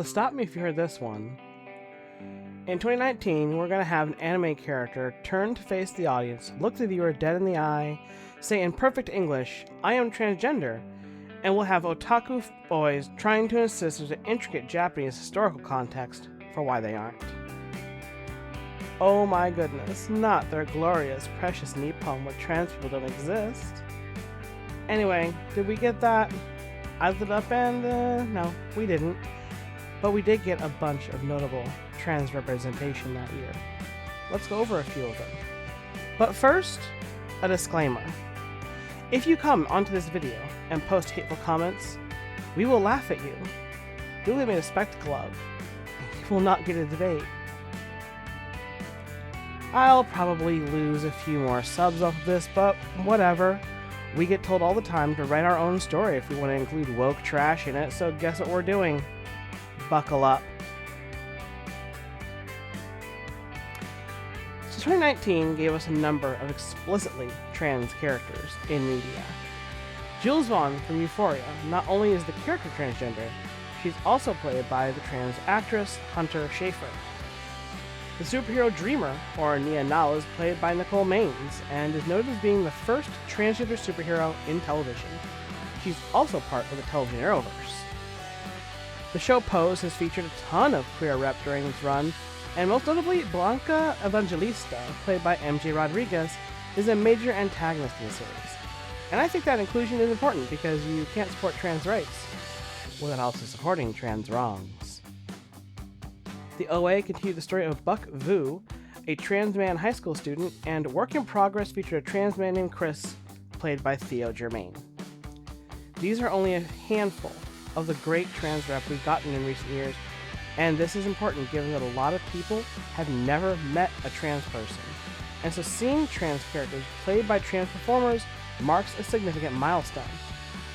stop me if you heard this one. In 2019, we're going to have an anime character turn to face the audience, look the viewer dead in the eye, say in perfect English, "I am transgender," and we'll have otaku boys trying to insist there's an intricate Japanese historical context for why they aren't. Oh my goodness, not their glorious, precious Nippon where trans people don't exist. Anyway, did we get that? I lit up and, no, we didn't. But we did get a bunch of notable trans representation that year. Let's go over a few of them. But first, a disclaimer. If you come onto this video and post hateful comments, we will laugh at you. You'll be made a spectacle of. You will not get a debate. I'll probably lose a few more subs off of this, but whatever. We get told all the time to write our own story if we want to include woke trash in it, so guess what we're doing? Buckle up. So 2019 gave us a number of explicitly trans characters in media. Jules Vaughn from Euphoria not only is the character transgender, she's also played by the trans actress Hunter Schafer. The superhero Dreamer, or Nia Nal, is played by Nicole Maines, and is noted as being the first transgender superhero in television. She's also part of the television Arrowverse. The show Pose has featured a ton of queer rep during its run, and most notably Blanca Evangelista, played by MJ Rodriguez, is a major antagonist in the series. And I think that inclusion is important because you can't support trans rights without also supporting trans wrongs. The OA continued the story of Buck Vu, a trans man high school student, and Work in Progress featured a trans man named Chris, played by Theo Germain. These are only a handful of the great trans rep we've gotten in recent years, and this is important given that a lot of people have never met a trans person, and so seeing trans characters played by trans performers marks a significant milestone.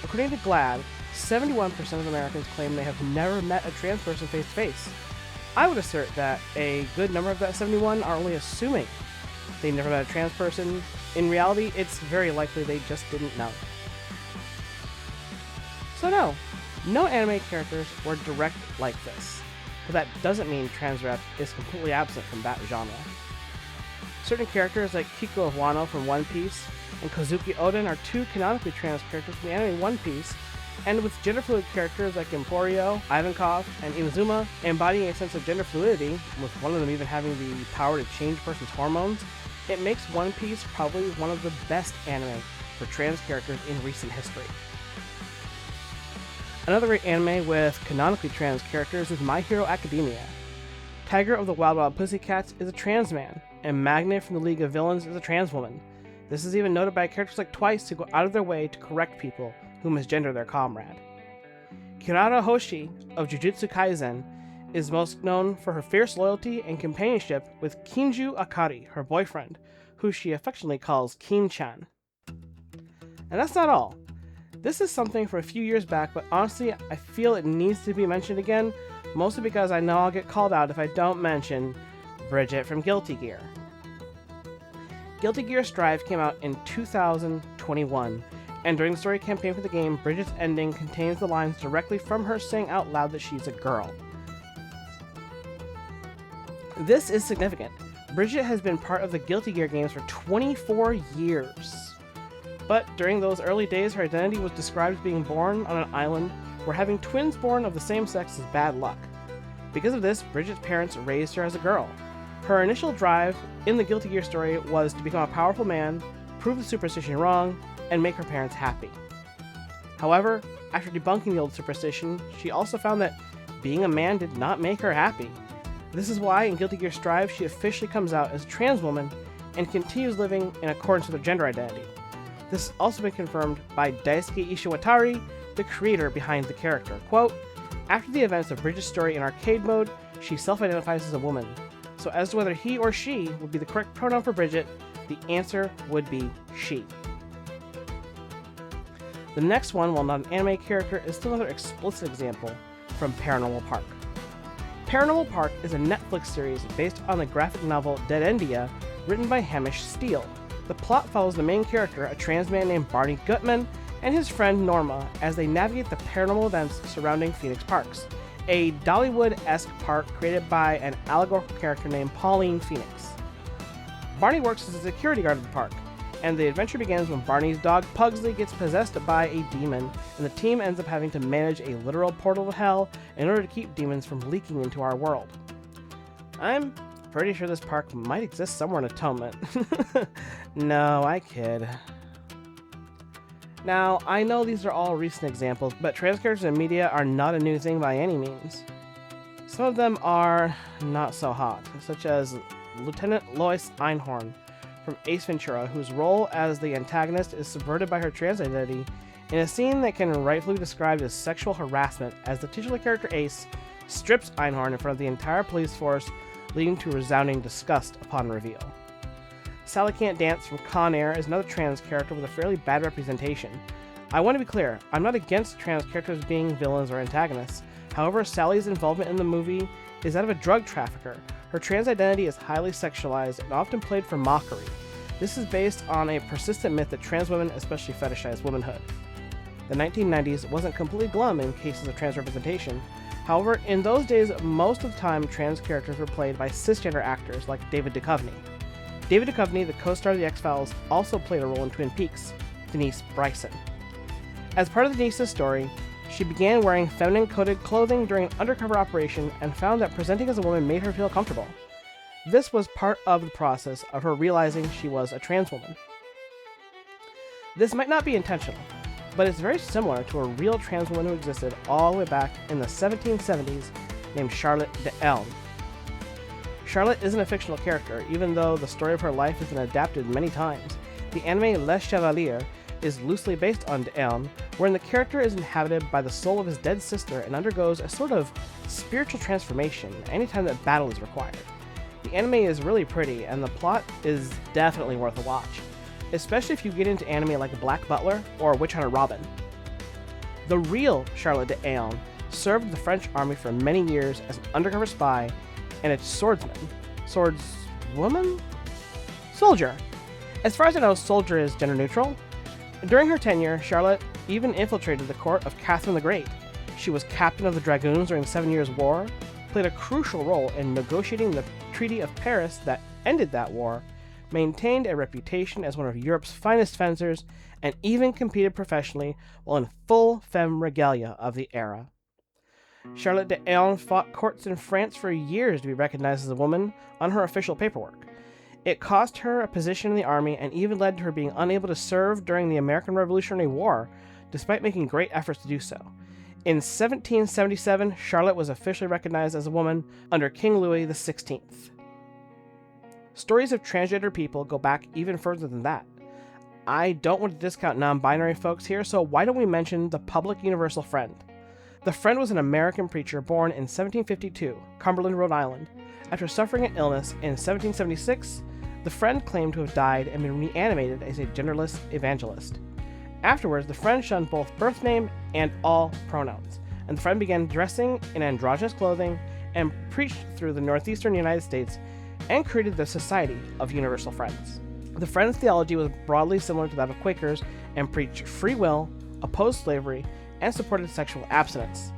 According to GLAAD, 71% of Americans claim they have never met a trans person face to face. I would assert that a good number of that 71 are only assuming they never met a trans person. In reality, it's very likely they just didn't know. So no anime characters were direct like this, but that doesn't mean trans rep is completely absent from that genre. Certain characters like Kiko of Wano from One Piece and Kozuki Oden are two canonically trans characters from the anime One Piece, and with gender-fluid characters like Emporio, Ivankov, and Inazuma embodying a sense of gender fluidity, with one of them even having the power to change a person's hormones, it makes One Piece probably one of the best anime for trans characters in recent history. Another great anime with canonically trans characters is My Hero Academia. Tiger of the Wild Wild Pussycats is a trans man, and Magne from the League of Villains is a trans woman. This is even noted by characters like Twice who go out of their way to correct people who misgender their comrade. Kirara Hoshi of Jujutsu Kaisen is most known for her fierce loyalty and companionship with Kinju Akari, her boyfriend, who she affectionately calls Kin-chan. And that's not all. This is something from a few years back, but honestly, I feel it needs to be mentioned again, mostly because I know I'll get called out if I don't mention Bridget from Guilty Gear. Guilty Gear Strive came out in 2021, and during the story campaign for the game, Bridget's ending contains the lines directly from her saying out loud that she's a girl. This is significant. Bridget has been part of the Guilty Gear games for 24 years. But during those early days, her identity was described as being born on an island where having twins born of the same sex is bad luck. Because of this, Bridget's parents raised her as a girl. Her initial drive in the Guilty Gear story was to become a powerful man, prove the superstition wrong, and make her parents happy. However, after debunking the old superstition, she also found that being a man did not make her happy. This is why in Guilty Gear Strive she officially comes out as a trans woman and continues living in accordance with her gender identity. This has also been confirmed by Daisuke Ishiwatari, the creator behind the character. Quote, "After the events of Bridget's story in arcade mode, she self-identifies as a woman. So as to whether he or she would be the correct pronoun for Bridget, the answer would be she." The next one, while not an anime character, is still another explicit example from Paranormal Park. Paranormal Park is a Netflix series based on the graphic novel Dead Endia, written by Hamish Steele. The plot follows the main character, a trans man named Barney Gutman, and his friend Norma as they navigate the paranormal events surrounding Phoenix Parks, a Dollywood-esque park created by an allegorical character named Pauline Phoenix. Barney works as a security guard at the park, and the adventure begins when Barney's dog Pugsley gets possessed by a demon, and the team ends up having to manage a literal portal to hell in order to keep demons from leaking into our world. I'm pretty sure this park might exist somewhere in Atonement. No, I kid. Now, I know these are all recent examples, but trans characters in media are not a new thing by any means. Some of them are not so hot, such as Lieutenant Lois Einhorn from Ace Ventura, whose role as the antagonist is subverted by her trans identity in a scene that can rightfully be described as sexual harassment, as the titular character Ace strips Einhorn in front of the entire police force, leading to resounding disgust upon reveal. Sally Can't Dance from Con Air is another trans character with a fairly bad representation. I want to be clear, I'm not against trans characters being villains or antagonists. However, Sally's involvement in the movie is that of a drug trafficker. Her trans identity is highly sexualized and often played for mockery. This is based on a persistent myth that trans women especially fetishize womanhood. The 1990s wasn't completely glum in cases of trans representation. However, in those days, most of the time trans characters were played by cisgender actors like David Duchovny. David Duchovny, the co-star of The X-Files, also played a role in Twin Peaks, Denise Bryson. As part of Denise's story, she began wearing feminine-coded clothing during an undercover operation and found that presenting as a woman made her feel comfortable. This was part of the process of her realizing she was a trans woman. This might not be intentional, but it's very similar to a real trans woman who existed all the way back in the 1770s named Charlotte d'Elm. Charlotte isn't a fictional character, even though the story of her life has been adapted many times. The anime Les Chevaliers is loosely based on d'Elm, wherein the character is inhabited by the soul of his dead sister and undergoes a sort of spiritual transformation anytime that battle is required. The anime is really pretty, and the plot is definitely worth a watch, especially if you get into anime like Black Butler or Witch Hunter Robin. The real Charlotte d'Elm served the French army for many years as an undercover spy and a swordsman. Swordswoman? Soldier. As far as I know, soldier is gender neutral. During her tenure, Charlotte even infiltrated the court of Catherine the Great. She was captain of the Dragoons during the 7 Years' War, played a crucial role in negotiating the Treaty of Paris that ended that war, maintained a reputation as one of Europe's finest fencers, and even competed professionally while in full femme regalia of the era. Charlotte d'Elm fought courts in France for years to be recognized as a woman on her official paperwork. It cost her a position in the army and even led to her being unable to serve during the American Revolutionary War, despite making great efforts to do so. In 1777, Charlotte was officially recognized as a woman under King Louis XVI. Stories of transgender people go back even further than that. I don't want to discount non-binary folks here, so why don't we mention the public universal friend? The Friend was an American preacher born in 1752, Cumberland, Rhode Island. After suffering an illness in 1776, the Friend claimed to have died and been reanimated as a genderless evangelist. Afterwards, the Friend shunned both birth name and all pronouns, and the Friend began dressing in androgynous clothing and preached through the northeastern United States and created the Society of Universal Friends. The Friend's theology was broadly similar to that of Quakers and preached free will, opposed slavery, and supported sexual abstinence.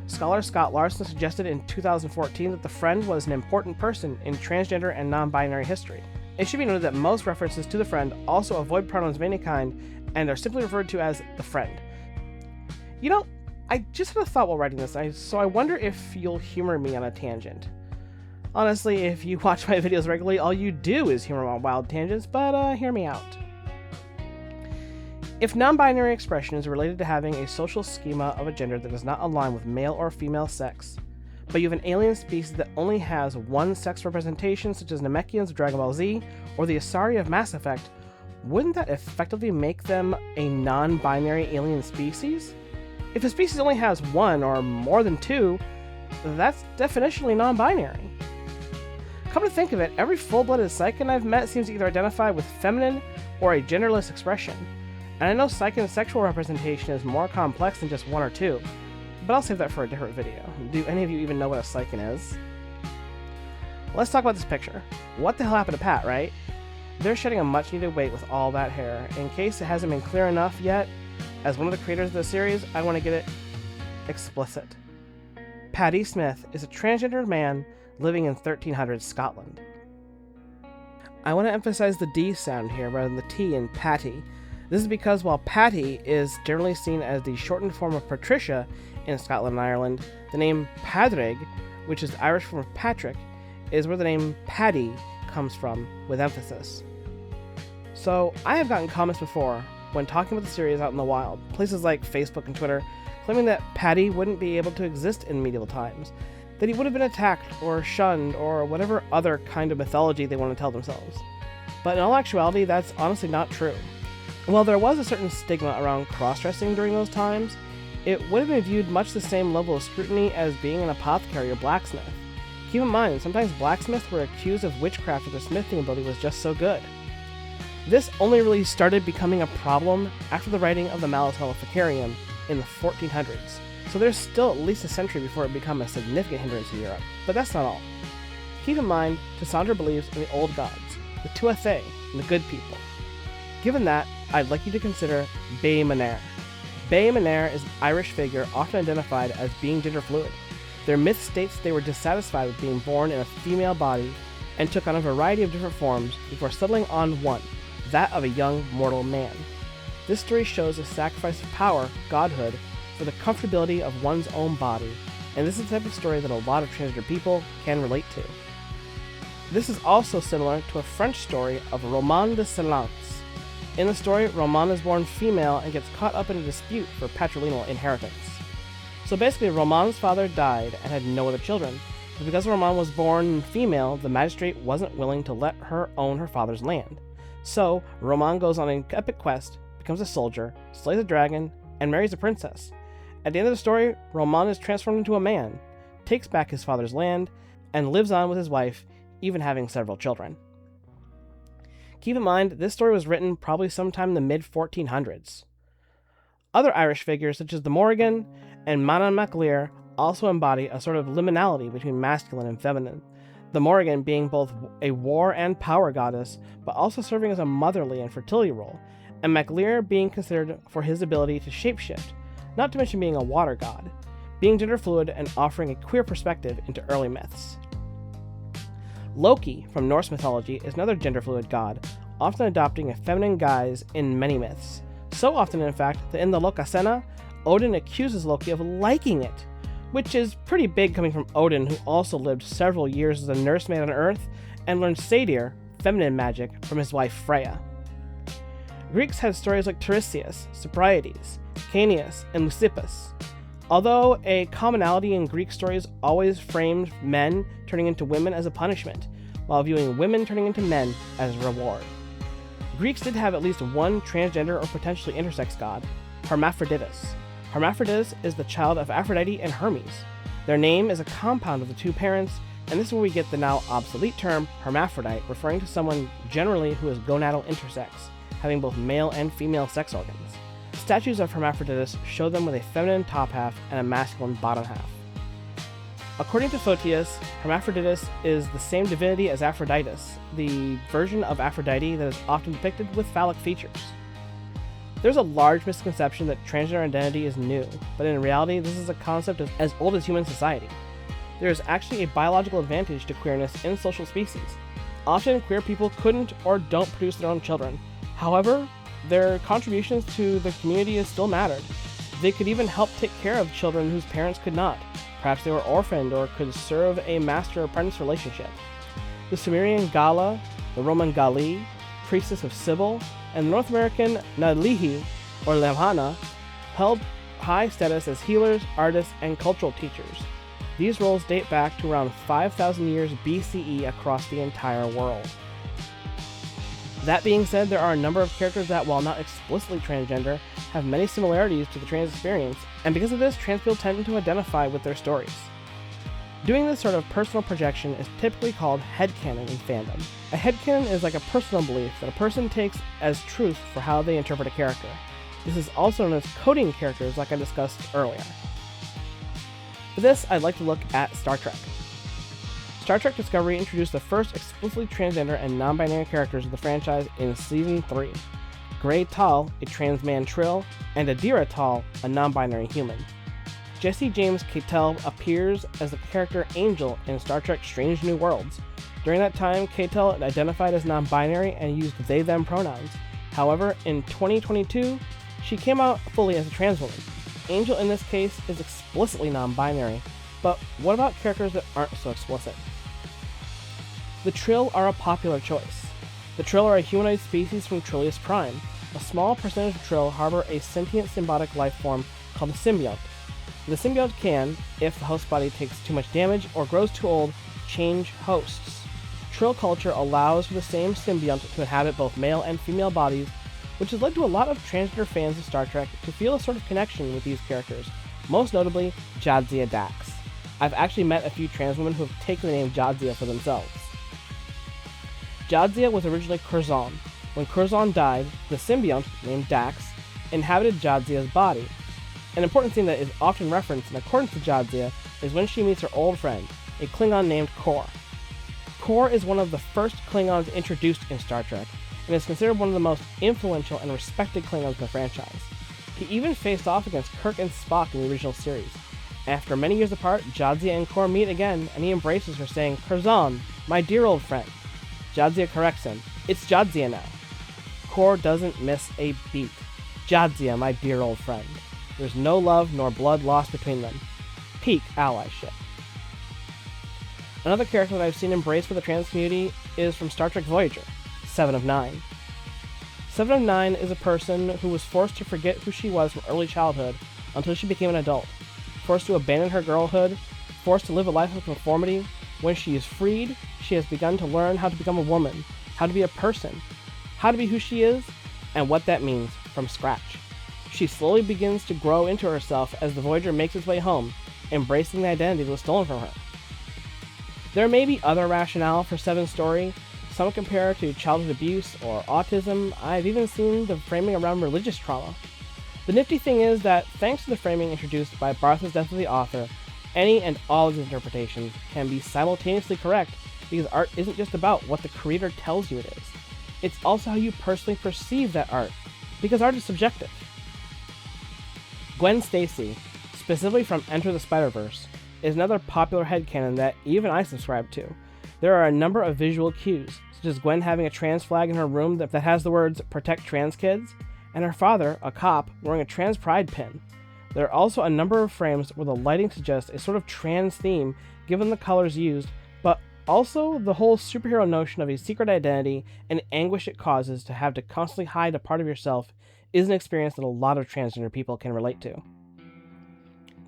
Scholar Scott Larson suggested in 2014 that the Friend was an important person in transgender and non-binary history. It should be noted that most references to the Friend also avoid pronouns of any kind and are simply referred to as the Friend. You know, I just had a thought while writing this, so I wonder if you'll humor me on a tangent. Honestly, if you watch my videos regularly, all you do is humor on wild tangents, but hear me out. If non-binary expression is related to having a social schema of a gender that does not align with male or female sex, but you have an alien species that only has one sex representation, such as Namekians of Dragon Ball Z or the Asari of Mass Effect, wouldn't that effectively make them a non-binary alien species? If a species only has one or more than two, that's definitionally non-binary. Come to think of it, every full-blooded Psychic I've met seems to either identify with feminine or a genderless expression. And I know Psychic's sexual representation is more complex than just one or two, but I'll save that for a different video. Do any of you even know what a Psychic is? Let's talk about this picture. What the hell happened to Pat, right? They're shedding a much needed weight with all that hair. In case it hasn't been clear enough yet, as one of the creators of the series, I want to get it explicit. Paddy Smith is a transgender man living in 1300s Scotland. I want to emphasize the D sound here rather than the T in Patty. This is because while Patty is generally seen as the shortened form of Patricia in Scotland and Ireland, the name Padraig, which is the Irish form of Patrick, is where the name Paddy comes from, with emphasis. So, I have gotten comments before when talking about the series out in the wild, places like Facebook and Twitter, claiming that Paddy wouldn't be able to exist in medieval times, that he would have been attacked or shunned or whatever other kind of mythology they want to tell themselves. But in all actuality, that's honestly not true. While there was a certain stigma around cross-dressing during those times, it would have been viewed much the same level of scrutiny as being an apothecary or blacksmith. Keep in mind, sometimes blacksmiths were accused of witchcraft if their smithing ability was just so good. This only really started becoming a problem after the writing of the Malleus Maleficarium in the 1400s, so there's still at least a century before it became a significant hindrance in Europe, but that's not all. Keep in mind, Cassandra believes in the old gods, the Tuatha, and the good people. Given that, I'd like you to consider Beinn Manair. Beinn Manair is an Irish figure often identified as being gender fluid. Their myth states they were dissatisfied with being born in a female body and took on a variety of different forms before settling on one, that of a young mortal man. This story shows a sacrifice of power, godhood, for the comfortability of one's own body, and this is the type of story that a lot of transgender people can relate to. This is also similar to a French story of Roman de Silence. In the story, Roman is born female and gets caught up in a dispute for patrilineal inheritance. So basically, Roman's father died and had no other children, but because Roman was born female, the magistrate wasn't willing to let her own her father's land. So, Roman goes on an epic quest, becomes a soldier, slays a dragon, and marries a princess. At the end of the story, Roman is transformed into a man, takes back his father's land, and lives on with his wife, even having several children. Keep in mind, this story was written probably sometime in the mid-1400s. Other Irish figures such as the Morrigan and Manannán mac Lir also embody a sort of liminality between masculine and feminine, the Morrigan being both a war and power goddess, but also serving as a motherly and fertility role, and mac Lir being considered for his ability to shapeshift, not to mention being a water god, being gender fluid and offering a queer perspective into early myths. Loki, from Norse mythology, is another gender-fluid god, often adopting a feminine guise in many myths. So often, in fact, that in the Lokasenna, Odin accuses Loki of liking it, which is pretty big coming from Odin, who also lived several years as a nursemaid on Earth and learned satyr, feminine magic, from his wife Freya. Greeks had stories like Tiresias, Cypriades, Caeneus, and Leucippus. Although a commonality in Greek stories always framed men turning into women as a punishment, while viewing women turning into men as a reward. Greeks did have at least one transgender or potentially intersex god, Hermaphroditus. Hermaphroditus is the child of Aphrodite and Hermes. Their name is a compound of the two parents, and this is where we get the now obsolete term hermaphrodite, referring to someone generally who is gonadal intersex, having both male and female sex organs. Statues of Hermaphroditus show them with a feminine top half and a masculine bottom half. According to Photius, Hermaphroditus is the same divinity as Aphroditus, the version of Aphrodite that is often depicted with phallic features. There's a large misconception that transgender identity is new, but in reality this is a concept as old as human society. There is actually a biological advantage to queerness in social species. Often queer people couldn't or don't produce their own children. However, their contributions to the community has still mattered. They could even help take care of children whose parents could not. Perhaps they were orphaned or could serve a master-apprentice relationship. The Sumerian Gala, the Roman Gali, priestess of Sibyl, and the North American Nalihi, or Lamhana, held high status as healers, artists, and cultural teachers. These roles date back to around 5,000 years BCE across the entire world. That being said, there are a number of characters that, while not explicitly transgender, have many similarities to the trans experience, and because of this, trans people tend to identify with their stories. Doing this sort of personal projection is typically called headcanon in fandom. A headcanon is like a personal belief that a person takes as truth for how they interpret a character. This is also known as coding characters like I discussed earlier. For this, I'd like to look at Star Trek. Star Trek Discovery introduced the first explicitly transgender and non-binary characters of the franchise in Season 3. Gray Tal, a trans man Trill, and Adira Tal, a non-binary human. Jesse James Keitel appears as the character Angel in Star Trek Strange New Worlds. During that time, Keitel identified as non-binary and used they-them pronouns. However, in 2022, she came out fully as a trans woman. Angel in this case is explicitly non-binary, but what about characters that aren't so explicit? The Trill are a popular choice. The Trill are a humanoid species from Trillius Prime. A small percentage of Trill harbor a sentient symbiotic life form called a symbiote. The symbiote can, if the host body takes too much damage or grows too old, change hosts. Trill culture allows for the same symbiote to inhabit both male and female bodies, which has led to a lot of transgender fans of Star Trek to feel a sort of connection with these characters, most notably Jadzia Dax. I've actually met a few trans women who have taken the name Jadzia for themselves. Jadzia was originally Curzon. When Curzon died, the symbiote, named Dax, inhabited Jadzia's body. An important thing that is often referenced in accordance to Jadzia is when she meets her old friend, a Klingon named Kor. Kor is one of the first Klingons introduced in Star Trek, and is considered one of the most influential and respected Klingons in the franchise. He even faced off against Kirk and Spock in the original series. After many years apart, Jadzia and Kor meet again, and he embraces her, saying, "Curzon, my dear old friend." Jadzia corrects him, "It's Jadzia now." Kor doesn't miss a beat. "Jadzia, my dear old friend." There's no love nor blood lost between them. Peak allyship. Another character that I've seen embraced by the trans community is from Star Trek Voyager, 7 of 9. 7 of 9 is a person who was forced to forget who she was from early childhood until she became an adult, forced to abandon her girlhood, forced to live a life of conformity. When she is freed, she has begun to learn how to become a woman, how to be a person, how to be who she is, and what that means from scratch. She slowly begins to grow into herself as the Voyager makes its way home, embracing the identity that was stolen from her. There may be other rationale for Seven's story. Some compare to childhood abuse or autism. I've even seen the framing around religious trauma. The nifty thing is that, thanks to the framing introduced by Bartha's death of the author, any and all of these interpretations can be simultaneously correct, because art isn't just about what the creator tells you it is. It's also how you personally perceive that art, because art is subjective. Gwen Stacy, specifically from Enter the Spider-Verse, is another popular headcanon that even I subscribe to. There are a number of visual cues, such as Gwen having a trans flag in her room that has the words "Protect Trans Kids," and her father, a cop, wearing a trans pride pin. There are also a number of frames where the lighting suggests a sort of trans theme given the colors used, but also the whole superhero notion of a secret identity and anguish it causes to have to constantly hide a part of yourself is an experience that a lot of transgender people can relate to.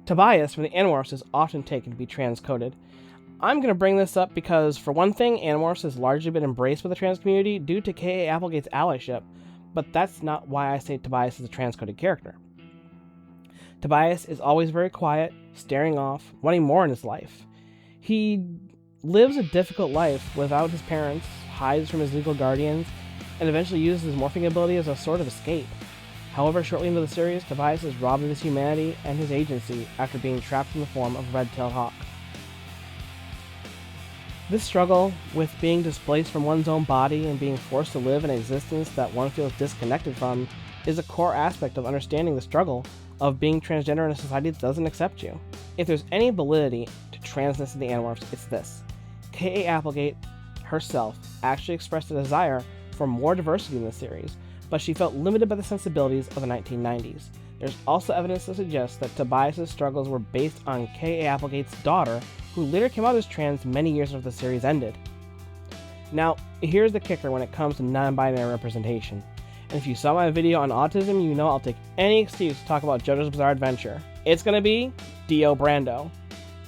Tobias from the Animorphs is often taken to be transcoded. I'm going to bring this up because, for one thing, Animorphs has largely been embraced by the trans community due to K.A. Applegate's allyship, but that's not why I say Tobias is a transcoded character. Tobias is always very quiet, staring off, wanting more in his life. He lives a difficult life without his parents, hides from his legal guardians, and eventually uses his morphing ability as a sort of escape. However, shortly into the series, Tobias is robbed of his humanity and his agency after being trapped in the form of a red-tailed hawk. This struggle with being displaced from one's own body and being forced to live an existence that one feels disconnected from is a core aspect of understanding the struggle of being transgender in a society that doesn't accept you. If there's any validity to transness in the Animorphs, it's this. K.A. Applegate herself actually expressed a desire for more diversity in the series, but she felt limited by the sensibilities of the 1990s. There's also evidence to suggest that Tobias' struggles were based on K.A. Applegate's daughter, who later came out as trans many years after the series ended. Now, here's the kicker when it comes to non-binary representation. And if you saw my video on autism, you know I'll take any excuse to talk about JoJo's Bizarre Adventure. It's gonna be Dio Brando.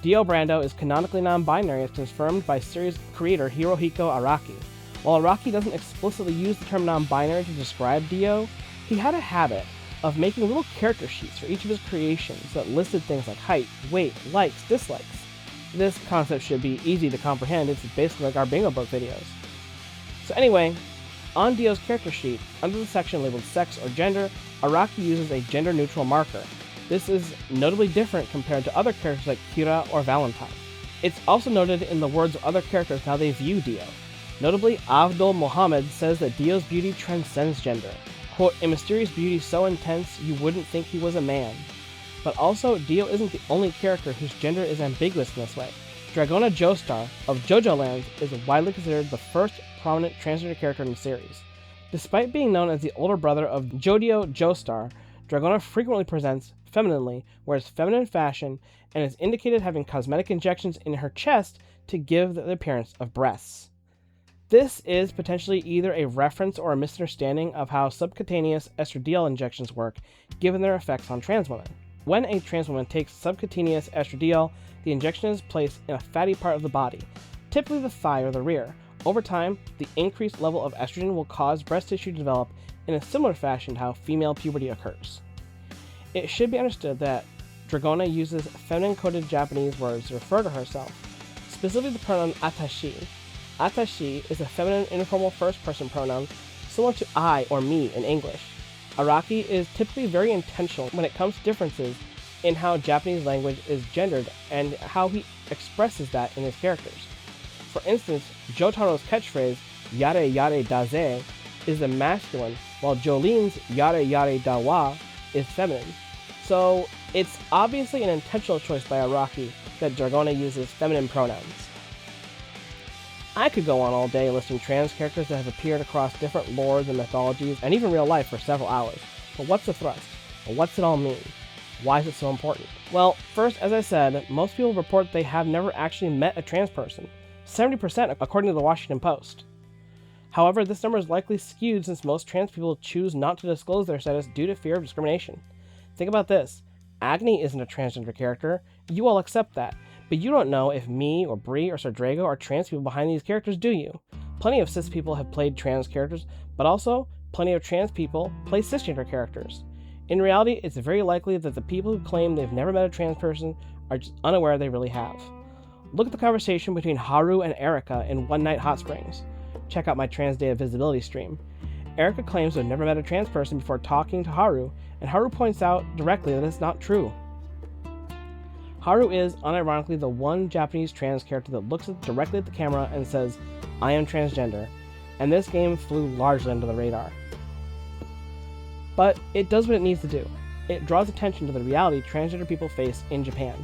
Dio Brando is canonically non-binary as confirmed by series creator Hirohiko Araki. While Araki doesn't explicitly use the term non-binary to describe Dio, he had a habit of making little character sheets for each of his creations that listed things like height, weight, likes, dislikes. This concept should be easy to comprehend. It's basically like our bingo book videos. So anyway, on Dio's character sheet, under the section labeled sex or gender, Araki uses a gender-neutral marker. This is notably different compared to other characters like Kira or Valentine. It's also noted in the words of other characters how they view Dio. Notably, Abdul Mohammed says that Dio's beauty transcends gender. Quote, "a mysterious beauty so intense you wouldn't think he was a man." But also, Dio isn't the only character whose gender is ambiguous in this way. Dragona Joestar of JoJo Lands is widely considered the first prominent transgender character in the series. Despite being known as the older brother of Jodio Joestar, Dragona frequently presents femininely, wears feminine fashion, and is indicated having cosmetic injections in her chest to give the appearance of breasts. This is potentially either a reference or a misunderstanding of how subcutaneous estradiol injections work, given their effects on trans women. When a trans woman takes subcutaneous estradiol, the injection is placed in a fatty part of the body, typically the thigh or the rear. Over time, the increased level of estrogen will cause breast tissue to develop in a similar fashion to how female puberty occurs. It should be understood that Dragona uses feminine-coded Japanese words to refer to herself, specifically the pronoun atashi. Atashi is a feminine informal first-person pronoun similar to I or me in English. Araki is typically very intentional when it comes to differences in how Japanese language is gendered and how he expresses that in his characters. For instance, Jotaro's catchphrase, yare yare daze, is the masculine, while Jolene's yare yare dawa is feminine. So, it's obviously an intentional choice by Araki that Dragona uses feminine pronouns. I could go on all day listing trans characters that have appeared across different lores and mythologies, and even real life for several hours. But what's the thrust? What's it all mean? Why is it so important? Well, first, as I said, most people report they have never actually met a trans person. 70% according to the Washington Post. However, this number is likely skewed since most trans people choose not to disclose their status due to fear of discrimination. Think about this. Agni isn't a transgender character. You all accept that. But you don't know if me or Bree or Sardrago are trans people behind these characters, do you? Plenty of cis people have played trans characters, but also plenty of trans people play cisgender characters. In reality, it's very likely that the people who claim they've never met a trans person are just unaware they really have. Look at the conversation between Haru and Erika in One Night Hot Springs. Check out my Trans Day of Visibility stream. Erika claims to have never met a trans person before talking to Haru, and Haru points out directly that it's not true. Haru is, unironically, the one Japanese trans character that looks directly at the camera and says, "I am transgender," and this game flew largely under the radar. But it does what it needs to do. It draws attention to the reality transgender people face in Japan.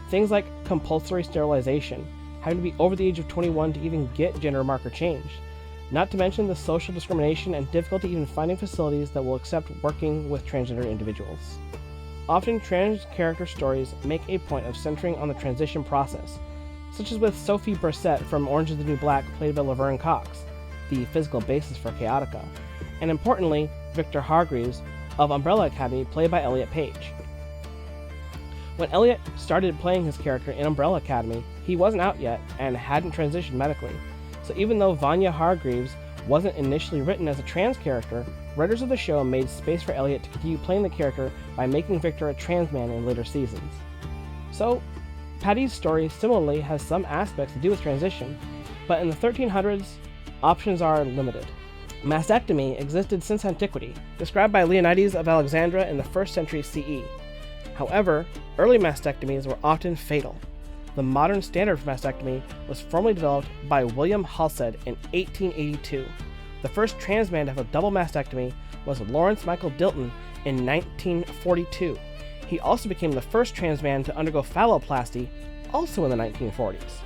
Things like compulsory sterilization, having to be over the age of 21 to even get gender marker changed, not to mention the social discrimination and difficulty even finding facilities that will accept working with transgender individuals. Often, trans character stories make a point of centering on the transition process, such as with Sophie Brissett from Orange is the New Black, played by Laverne Cox, the physical basis for Chaotica, and importantly, Victor Hargreaves of Umbrella Academy, played by Elliot Page. When Elliot started playing his character in Umbrella Academy, he wasn't out yet and hadn't transitioned medically, so even though Vanya Hargreaves wasn't initially written as a trans character, writers of the show made space for Elliot to continue playing the character by making Victor a trans man in later seasons. So, Paddy's story similarly has some aspects to do with transition, but in the 1300s, options are limited. Mastectomy existed since antiquity, described by Leonidas of Alexandria in the 1st century CE. However, early mastectomies were often fatal. The modern standard for mastectomy was formally developed by William Halsted in 1882. The first trans man to have a double mastectomy was Lawrence Michael Dilton in 1942. He also became the first trans man to undergo phalloplasty, also in the 1940s.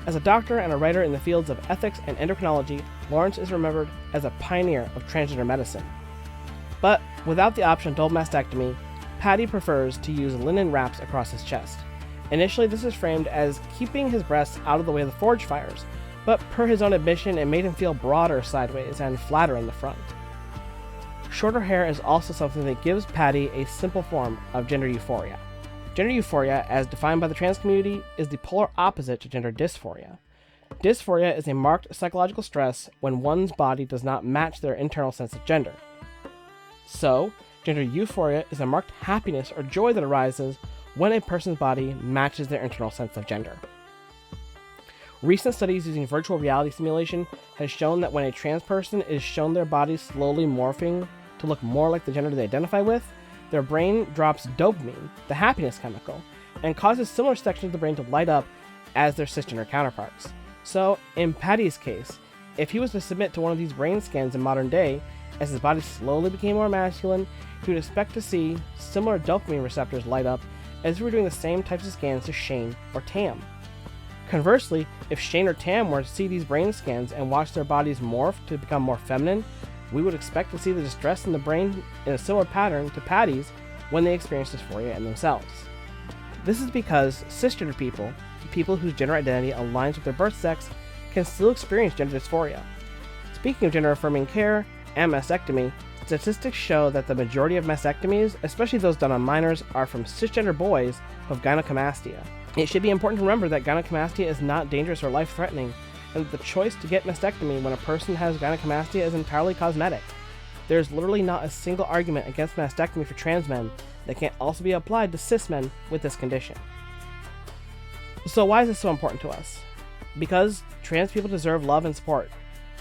As a doctor and a writer in the fields of ethics and endocrinology, Lawrence is remembered as a pioneer of transgender medicine. But without the option of double mastectomy, Paddy prefers to use linen wraps across his chest. Initially, this is framed as keeping his breasts out of the way of the forge fires, but per his own admission, it made him feel broader sideways and flatter in the front. Shorter hair is also something that gives Paddy a simple form of gender euphoria. Gender euphoria, as defined by the trans community, is the polar opposite to gender dysphoria. Dysphoria is a marked psychological stress when one's body does not match their internal sense of gender. So, gender euphoria is a marked happiness or joy that arises when a person's body matches their internal sense of gender. Recent studies using virtual reality simulation has shown that when a trans person is shown their body slowly morphing to look more like the gender they identify with, their brain drops dopamine, the happiness chemical, and causes similar sections of the brain to light up as their cisgender counterparts. So, in Paddy's case, if he was to submit to one of these brain scans in modern day, As his body slowly became more masculine, he would expect to see similar dopamine receptors light up as if we were doing the same types of scans to Shane or Tam. Conversely, if Shane or Tam were to see these brain scans and watch their bodies morph to become more feminine, we would expect to see the distress in the brain in a similar pattern to Paddy's when they experience dysphoria in themselves. This is because cisgender people whose gender identity aligns with their birth sex, can still experience gender dysphoria. Speaking of gender-affirming care and mastectomy, statistics show that the majority of mastectomies, especially those done on minors, are from cisgender boys who have gynecomastia. It should be important to remember that gynecomastia is not dangerous or life-threatening, and that the choice to get mastectomy when a person has gynecomastia is entirely cosmetic. There is literally not a single argument against mastectomy for trans men that can't also be applied to cis men with this condition. So why is this so important to us? Because trans people deserve love and support.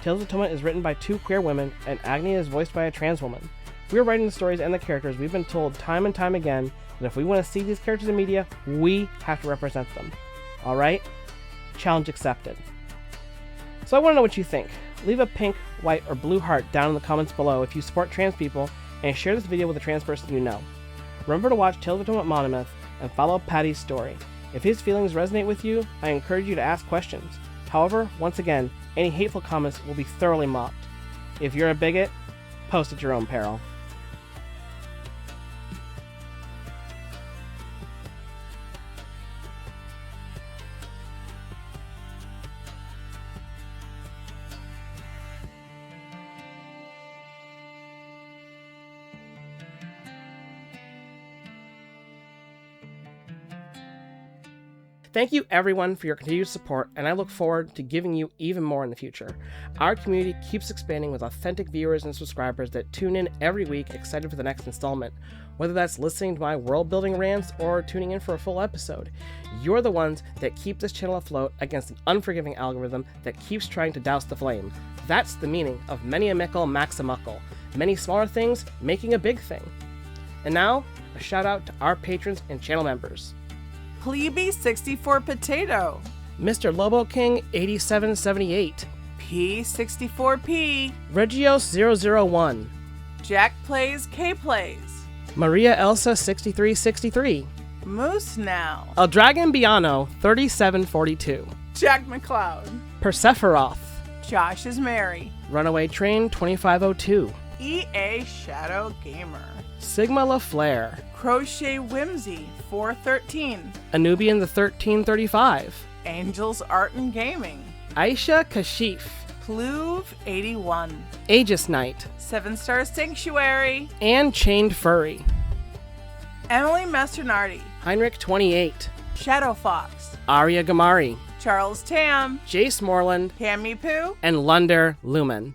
Tales of Atonement is written by 2 queer women, and Agni is voiced by a trans woman. We are writing the stories and the characters. We've been told time and time again that if we want to see these characters in media, we have to represent them. Alright? Challenge accepted. So I want to know what you think. Leave a pink, white, or blue heart down in the comments below if you support trans people, and share this video with a trans person you know. Remember to watch Tales of Atonement Monomyth and follow Paddy's story. If his feelings resonate with you, I encourage you to ask questions. However, once again, any hateful comments will be thoroughly mocked. If you're a bigot, post at your own peril. Thank you everyone for your continued support, and I look forward to giving you even more in the future. Our community keeps expanding with authentic viewers and subscribers that tune in every week excited for the next installment. Whether that's listening to my world-building rants or tuning in for a full episode, you're the ones that keep this channel afloat against an unforgiving algorithm that keeps trying to douse the flame. That's the meaning of many a mickle max a muckle. Many smaller things making a big thing. And now, a shout out to our patrons and channel members. Plebe64 Potato, Mr. Lobo King 8778, P64P, Regios001, Jack Plays K Plays, Maria Elsa 6363, Moose Now, El Dragon Biano 3742, Jack McLeod, Persephoroth, Josh is Mary, Runaway Train 2502, EA Shadow Gamer, Sigma LaFlare, Crochet Whimsy 413, Anubian the 1335, Angels Art and Gaming, Aisha Kashif, Pluve 81, Aegis Knight, 7 Star Sanctuary, and Chained Furry, Emily Masternardi, Heinrich 28, Shadow Fox, Arya Gamari, Charles Tam, Jace Moreland, Tammy Poo, and Lunder Lumen.